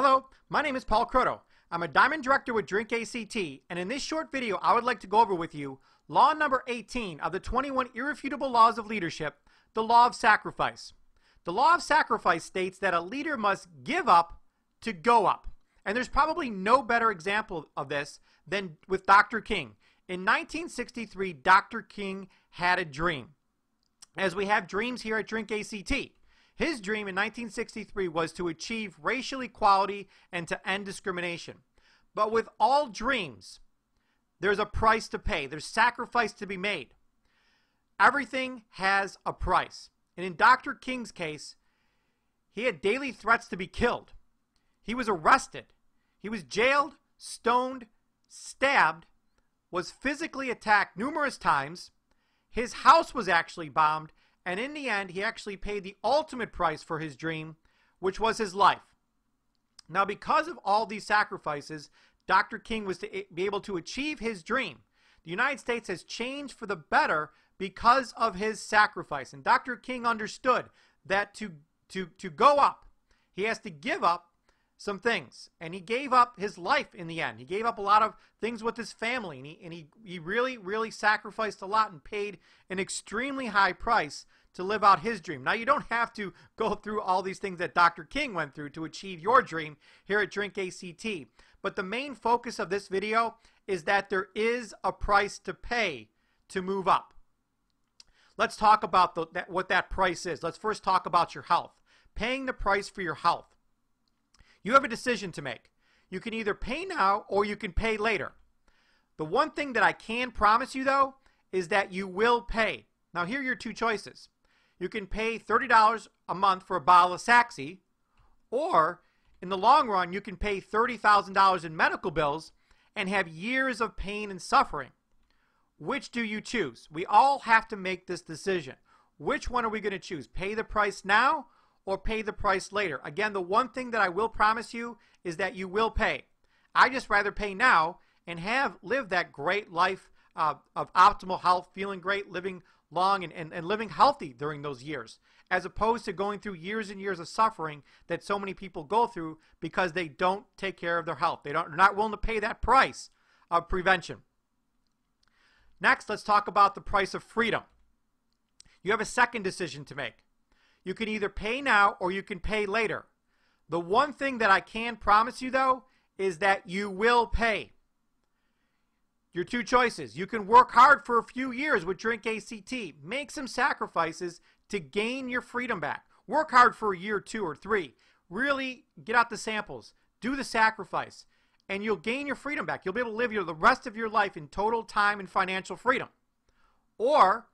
Hello, my name is Paul Croto. I'm a Diamond Director with Drink ACT, and in this short video I would like to go over with you law number 18 of the 21 irrefutable laws of leadership, the law of sacrifice. The law of sacrifice states that a leader must give up to go up. And there's probably no better example of this than with Dr. King. In 1963, Dr. King had a dream. As we have dreams here at Drink ACT. His dream in 1963 was to achieve racial equality and to end discrimination. But with all dreams, there's a price to pay. There's sacrifice to be made. Everything has a price. And in Dr. King's case, he had daily threats to be killed. He was arrested. He was jailed, stoned, stabbed, was physically attacked numerous times. His house was actually bombed. And in the end, he actually paid the ultimate price for his dream, which was his life. Now, because of all these sacrifices, Dr. King was to be able to achieve his dream. The United States has changed for the better because of his sacrifice. And Dr. King understood that to go up, he has to give up some things. And he gave up his life in the end. He gave up a lot of things with his family. And he really, really sacrificed a lot and paid an extremely high price to live out his dream. Now, you don't have to go through all these things that Dr. King went through to achieve your dream here at Drink ACT. But the main focus of this video is that there is a price to pay to move up. Let's talk about what that price is. Let's first talk about your health. Paying the price for your health. You have a decision to make. You can either pay now or you can pay later. The one thing that I can promise you, though, is that you will pay. Now, here are your two choices. You can pay $30 a month for a bottle of Saxy, or in the long run, you can pay $30,000 in medical bills and have years of pain and suffering. Which do you choose? We all have to make this decision. Which one are we going to choose? Pay the price now or pay the price later? Again, the one thing that I will promise you is that you will pay. I just rather pay now and live that great life of optimal health, feeling great, living long and living healthy during those years, as opposed to going through years and years of suffering that so many people go through because they don't take care of their health. They're not willing to pay that price of prevention. Next, let's talk about the price of freedom. You have a second decision to make. You can either pay now or you can pay later. The one thing that I can promise you, though, is that you will pay. Your two choices. You can work hard for a few years with Drink ACT. Make some sacrifices to gain your freedom back. Work hard for a year, 2 or 3. Really get out the samples. Do the sacrifice. And you'll gain your freedom back. You'll be able to live the rest of your life in total time and financial freedom. Or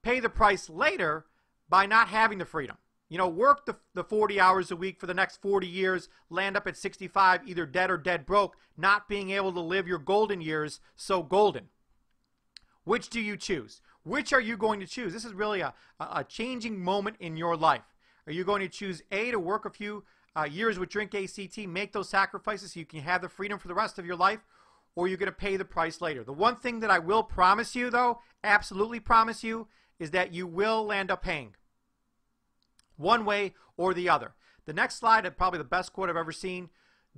pay the price later by not having the freedom. You know, work the 40 hours a week for the next 40 years, land up at 65, either dead or dead broke, not being able to live your golden years so golden. Which do you choose? Which are you going to choose? This is really a changing moment in your life. Are you going to choose A, to work a few years with Drink ACT, make those sacrifices so you can have the freedom for the rest of your life, or you're going to pay the price later? The one thing that I will promise you, though, absolutely promise you, is that you will land up paying. One way or the other. The next slide is probably the best quote I've ever seen.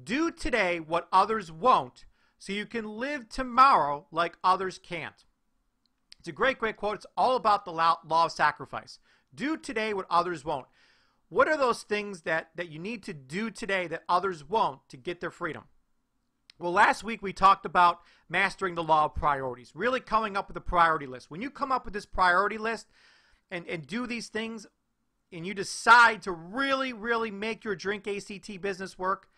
Do today what others won't so you can live tomorrow like others can't. It's a great, great quote. It's all about the law of sacrifice. Do today what others won't. What are those things that you need to do today that others won't to get their freedom? Well, last week we talked about mastering the law of priorities, really coming up with a priority list. When you come up with this priority list and do these things, and you decide to really, really make your Drink ACT business work,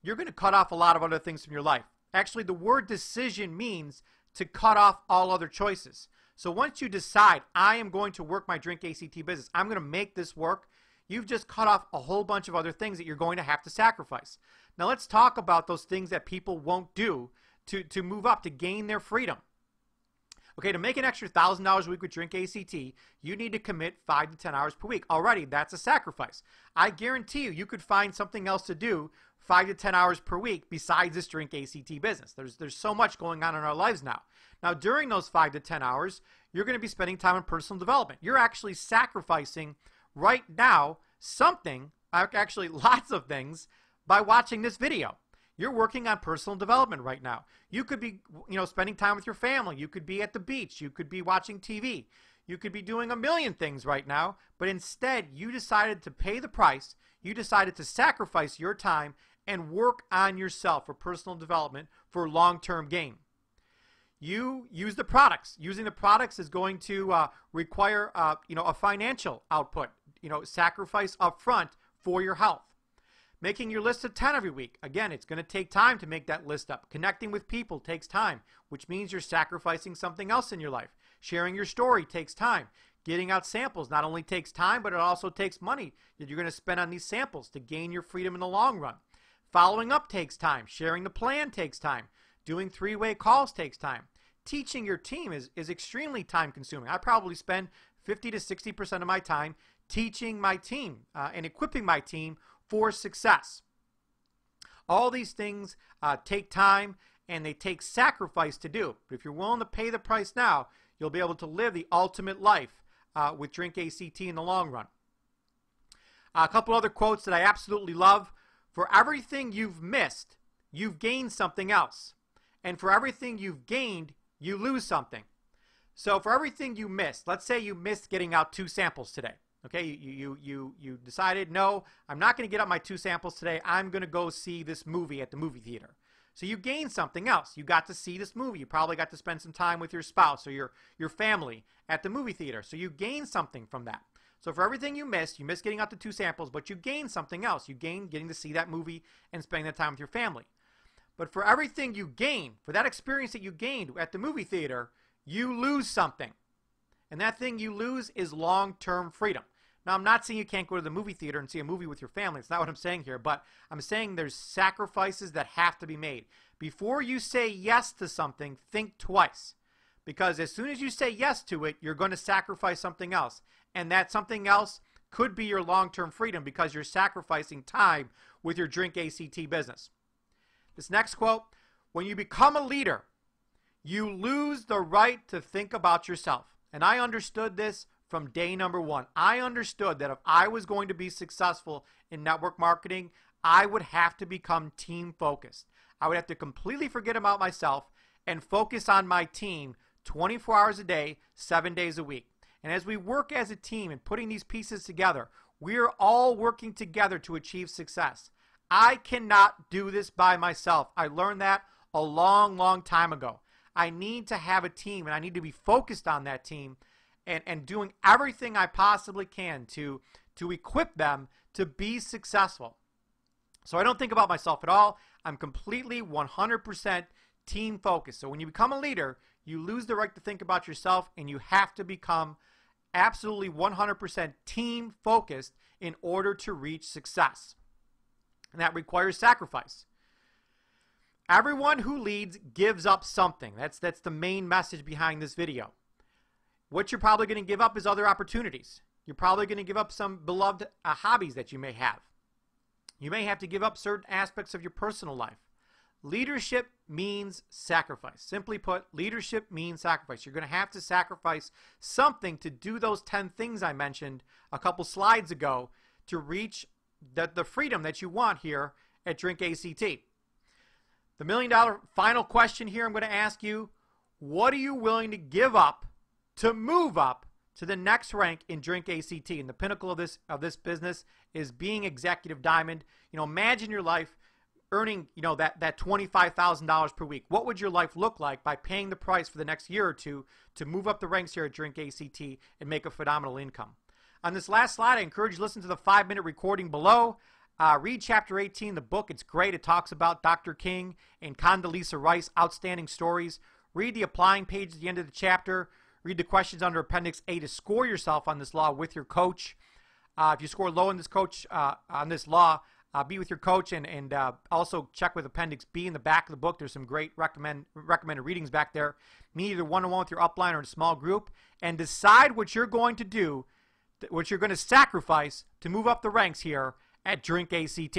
you're going to cut off a lot of other things from your life. Actually, the word decision means to cut off all other choices. So once you decide, I am going to work my Drink ACT business, I'm going to make this work, you've just cut off a whole bunch of other things that you're going to have to sacrifice. Now let's talk about those things that people won't do to move up, to gain their freedom. Okay, to make an extra $1,000 a week with Drink ACT, you need to commit 5 to 10 hours per week. Already, that's a sacrifice. I guarantee you could find something else to do 5 to 10 hours per week besides this Drink ACT business. There's so much going on in our lives now. Now, during those 5 to 10 hours, you're going to be spending time on personal development. You're actually sacrificing right now something, actually lots of things, by watching this video. You're working on personal development right now. You could be, spending time with your family. You could be at the beach. You could be watching TV. You could be doing a million things right now, but instead you decided to pay the price. You decided to sacrifice your time and work on yourself for personal development for long-term gain. You use the products. Using the products is going to require a financial output, sacrifice up front for your health. Making your list of 10 every week. Again, it's going to take time to make that list up. Connecting with people takes time, which means you're sacrificing something else in your life. Sharing your story takes time. Getting out samples not only takes time, but it also takes money that you're going to spend on these samples to gain your freedom in the long run. Following up takes time. Sharing the plan takes time. Doing three-way calls takes time. Teaching your team is extremely time consuming. I probably spend 50 to 60% of my time teaching my team and equipping my team for success. All these things take time and they take sacrifice to do. But if you're willing to pay the price now, you'll be able to live the ultimate life with Drink ACT in the long run. A couple other quotes that I absolutely love. For everything you've missed, you've gained something else. And for everything you've gained, you lose something. So for everything you missed, let's say you missed getting out 2 samples today. Okay, you decided, no, I'm not going to get out my 2 samples today. I'm going to go see this movie at the movie theater. So you gained something else. You got to see this movie. You probably got to spend some time with your spouse or your family at the movie theater. So you gained something from that. So for everything you missed getting out the 2 samples, but you gained something else. You gained getting to see that movie and spending that time with your family. But for everything you gained, for that experience that you gained at the movie theater, you lose something. And that thing you lose is long-term freedom. Now, I'm not saying you can't go to the movie theater and see a movie with your family. It's not what I'm saying here. But I'm saying there's sacrifices that have to be made. Before you say yes to something, think twice. Because as soon as you say yes to it, you're going to sacrifice something else. And that something else could be your long-term freedom because you're sacrificing time with your Drink ACT business. This next quote, when you become a leader, you lose the right to think about yourself. And I understood this from day number 1. I understood that if I was going to be successful in network marketing, I would have to become team focused. I would have to completely forget about myself and focus on my team 24 hours a day, 7 days a week. And as we work as a team and putting these pieces together, we're all working together to achieve success. I cannot do this by myself. I learned that a long, long time ago. I need to have a team, and I need to be focused on that team and doing everything I possibly can to equip them to be successful. So I don't think about myself at all. I'm completely 100% team focused. So when you become a leader, you lose the right to think about yourself, and you have to become absolutely 100% team focused in order to reach success. And that requires sacrifice. Everyone who leads gives up something. That's the main message behind this video. What you're probably going to give up is other opportunities. You're probably going to give up some beloved hobbies that you may have. You may have to give up certain aspects of your personal life. Leadership means sacrifice. Simply put, leadership means sacrifice. You're going to have to sacrifice something to do those 10 things I mentioned a couple slides ago to reach the freedom that you want here at Drink ACT. The $1 million final question here I'm going to ask you, what are you willing to give up to move up to the next rank in Drink ACT? And the pinnacle of this business is being executive diamond. Imagine your life earning, that $25,000 per week. What would your life look like by paying the price for the next year or two to move up the ranks here at Drink ACT and make a phenomenal income? On this last slide, I encourage you to listen to the 5-minute recording below. Read Chapter 18, the book. It's great. It talks about Dr. King and Condoleezza Rice, outstanding stories. Read the applying page at the end of the chapter. Read the questions under Appendix A to score yourself on this law with your coach. If you score low on this law, be with your coach, and also check with Appendix B in the back of the book. There's some great recommended readings back there. Meet either one-on-one with your upline or in a small group, and decide what you're going to do, what you're going to sacrifice to move up the ranks here at Drink ACT.